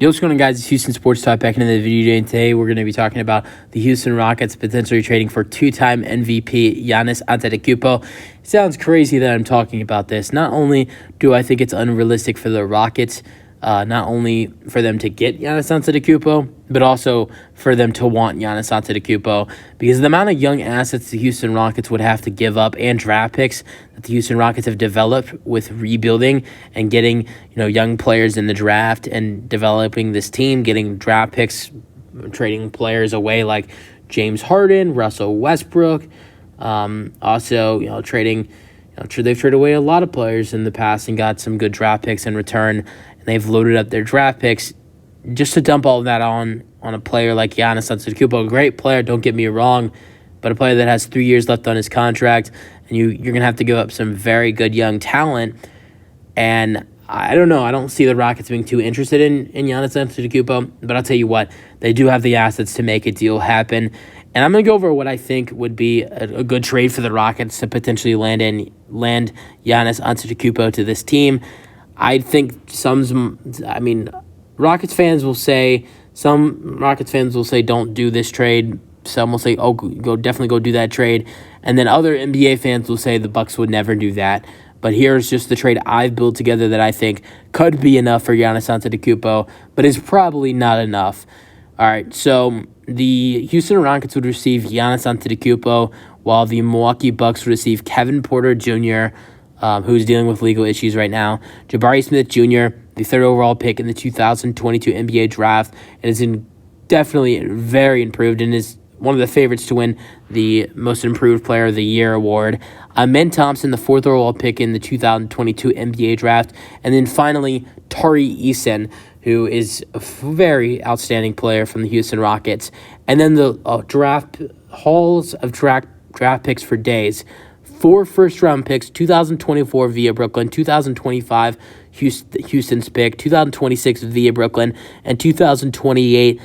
Yo, what's going on, guys? It's Houston Sports Talk back into the video, and today we're going to be talking about the Houston Rockets potentially trading for two-time MVP Giannis Antetokounmpo. It sounds crazy that I'm talking about this. Not only do I think it's unrealistic for the Rockets, not only for them to get Giannis Antetokounmpo, but also for them to want Giannis Antetokounmpo, because the amount of young assets the Houston Rockets would have to give up and draft picks that the Houston Rockets have developed with rebuilding and getting young players in the draft and developing this team, getting draft picks, trading players away like James Harden, Russell Westbrook, also trading. They've traded away a lot of players in the past and got some good draft picks in return. And they've loaded up their draft picks just to dump all of that on a player like Giannis Antetokounmpo. A great player, don't get me wrong, but a player that has 3 years left on his contract, and you're going to have to give up some very good young talent. And I don't know. I don't see the Rockets being too interested in Giannis Antetokounmpo, but I'll tell you what, they do have the assets to make a deal happen. And I'm going to go over what I think would be a good trade for the Rockets to potentially land Giannis Antetokounmpo to this team. I think Rockets fans will say, don't do this trade. Some will say, definitely go do that trade. And then other NBA fans will say the Bucks would never do that. But here's just the trade I've built together that I think could be enough for Giannis Antetokounmpo, but is probably not enough. All right, so the Houston Rockets would receive Giannis Antetokounmpo, while the Milwaukee Bucks would receive Kevin Porter Jr., who's dealing with legal issues right now, Jabari Smith Jr., the third overall pick in the 2022 NBA draft, and is definitely very improved and is one of the favorites to win the Most Improved Player of the Year award. Amen Thompson, the fourth overall pick in the 2022 NBA draft. And then finally, Tari Eason, who is a very outstanding player from the Houston Rockets. And then the hauls of draft picks for days. 4 first-round picks, 2024 via Brooklyn, 2025 Houston's pick, 2026 via Brooklyn, and 2028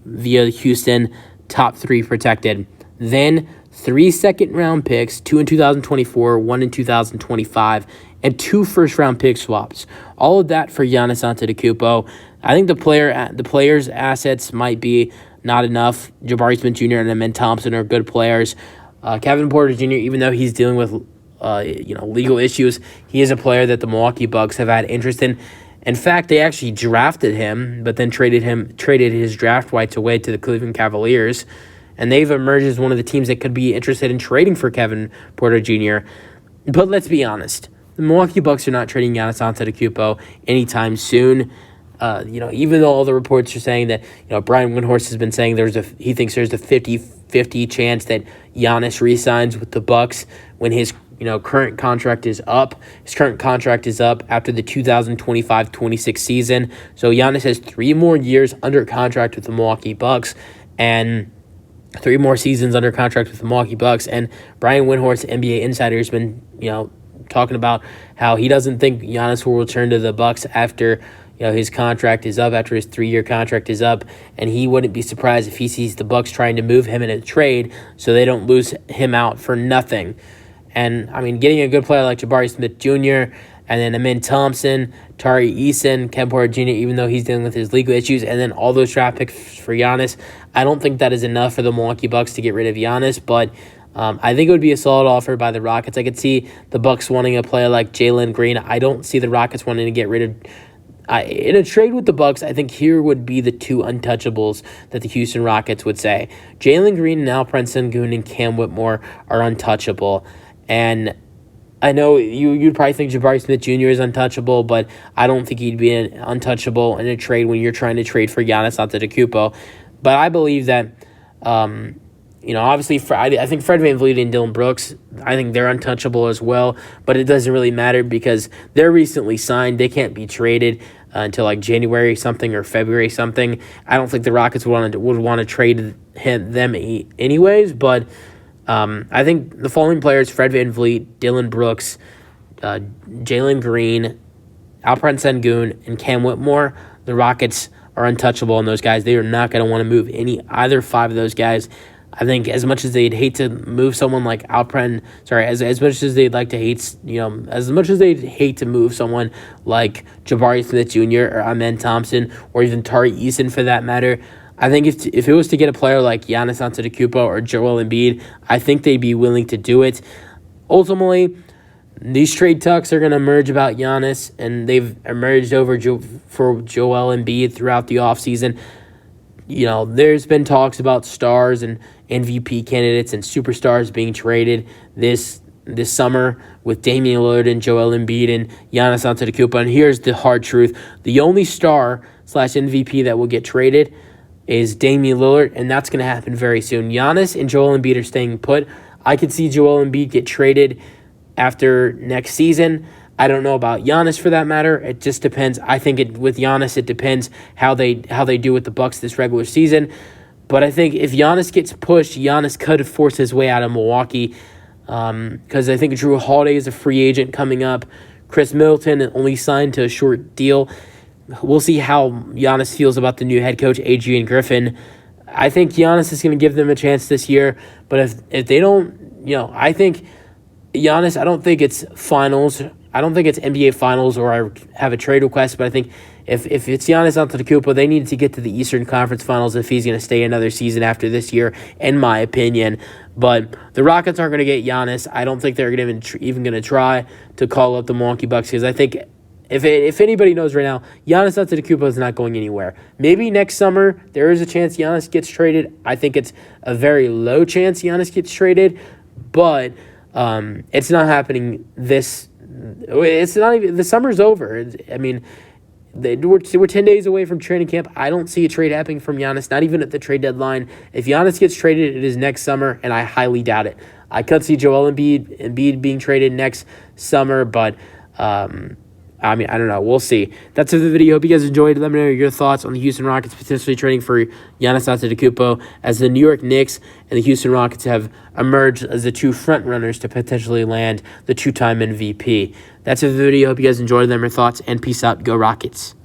via Houston, top 3 protected. Then 3 second-round picks, 2 in 2024, 1 in 2025, and 2 first-round pick swaps. All of that for Giannis Antetokounmpo. I think the players' assets might be not enough. Jabari Smith Jr. and Amen Thompson are good players. Kevin Porter Jr., even though he's dealing with legal issues, he is a player that the Milwaukee Bucks have had interest in. In fact, they actually drafted him, but then traded his draft rights away to the Cleveland Cavaliers. And they've emerged as one of the teams that could be interested in trading for Kevin Porter Jr. But let's be honest, the Milwaukee Bucks are not trading Giannis Antetokounmpo anytime soon. Even though all the reports are saying that, Brian Windhorst has been saying he thinks there's a 50-50 chance that Giannis re-signs with the Bucks when his current contract is up. His current contract is up after the 2025-26 season. So Giannis has 3 more years under contract with the Milwaukee Bucks and 3 more seasons under contract with the Milwaukee Bucks. And Brian Windhorst, NBA insider, has been, talking about how he doesn't think Giannis will return to the Bucks after his contract is up, after his 3-year contract is up, and he wouldn't be surprised if he sees the Bucks trying to move him in a trade so they don't lose him out for nothing. And, getting a good player like Jabari Smith Jr., and then Amen Thompson, Tari Eason, Kevin Porter Jr., even though he's dealing with his legal issues, and then all those draft picks for Giannis, I don't think that is enough for the Milwaukee Bucks to get rid of Giannis, but I think it would be a solid offer by the Rockets. I could see the Bucks wanting a player like Jalen Green. I don't see the Rockets wanting to get rid of in a trade with the Bucks. I think here would be the 2 untouchables that the Houston Rockets would say. Jalen Green and Alperen Sengun and Cam Whitmore are untouchable. And I know you'd probably think Jabari Smith Jr. is untouchable, but I don't think he'd be untouchable in a trade when you're trying to trade for Giannis Antetokounmpo. But I believe that, obviously, I think Fred VanVleet and Dylan Brooks, I think they're untouchable as well, but it doesn't really matter because they're recently signed. They can't be traded until like January something or February something. I don't think the Rockets would want to trade them anyways, but I think the following players: Fred VanVleet, Dylan Brooks, Jalen Green, Alperen Sengun, and Cam Whitmore, the Rockets are untouchable on those guys. They are not going to want to move either 5 of those guys. I think as much as they'd hate to move someone like as much as they'd like to hate, as much as they'd hate to move someone like Jabari Smith Jr. or Amen Thompson or even Tari Eason for that matter, I think if it was to get a player like Giannis Antetokounmpo or Joel Embiid, I think they'd be willing to do it. Ultimately, these trade talks are going to emerge about Giannis, and they've emerged for Joel Embiid throughout the offseason. There's been talks about stars and MVP candidates and superstars being traded this summer with Damian Lillard and Joel Embiid and Giannis Antetokounmpo. And here's the hard truth. The only star/MVP that will get traded is Damian Lillard, and that's going to happen very soon. Giannis and Joel Embiid are staying put. I could see Joel Embiid get traded after next season. I don't know about Giannis for that matter. It just depends. I think with Giannis, it depends how they do with the Bucks this regular season. But I think if Giannis gets pushed, Giannis could force his way out of Milwaukee because I think Jrue Holiday is a free agent coming up. Chris Middleton only signed to a short deal. We'll see how Giannis feels about the new head coach, Adrian Griffin. I think Giannis is going to give them a chance this year. But if they don't, I think Giannis, I don't think it's finals. I don't think it's NBA finals or I have a trade request. But I think if it's Giannis Antetokounmpo, they need to get to the Eastern Conference Finals if he's going to stay another season after this year, in my opinion. But the Rockets aren't going to get Giannis. I don't think they're even going to try to call up the Milwaukee Bucks because I think if anybody knows right now, Giannis Antetokounmpo is not going anywhere. Maybe next summer there is a chance Giannis gets traded. I think it's a very low chance Giannis gets traded, but it's not happening it's not even, the summer's over. I mean, we're 10 days away from training camp. I don't see a trade happening from Giannis, not even at the trade deadline. If Giannis gets traded, it is next summer, and I highly doubt it. I could see Joel Embiid being traded next summer, but I don't know. We'll see. That's it for the video. Hope you guys enjoyed. Let me know your thoughts on the Houston Rockets potentially trading for Giannis Antetokounmpo, as the New York Knicks and the Houston Rockets have emerged as the two front runners to potentially land the two-time MVP. That's it for the video. Hope you guys enjoyed. Let me know your thoughts, and peace out. Go Rockets.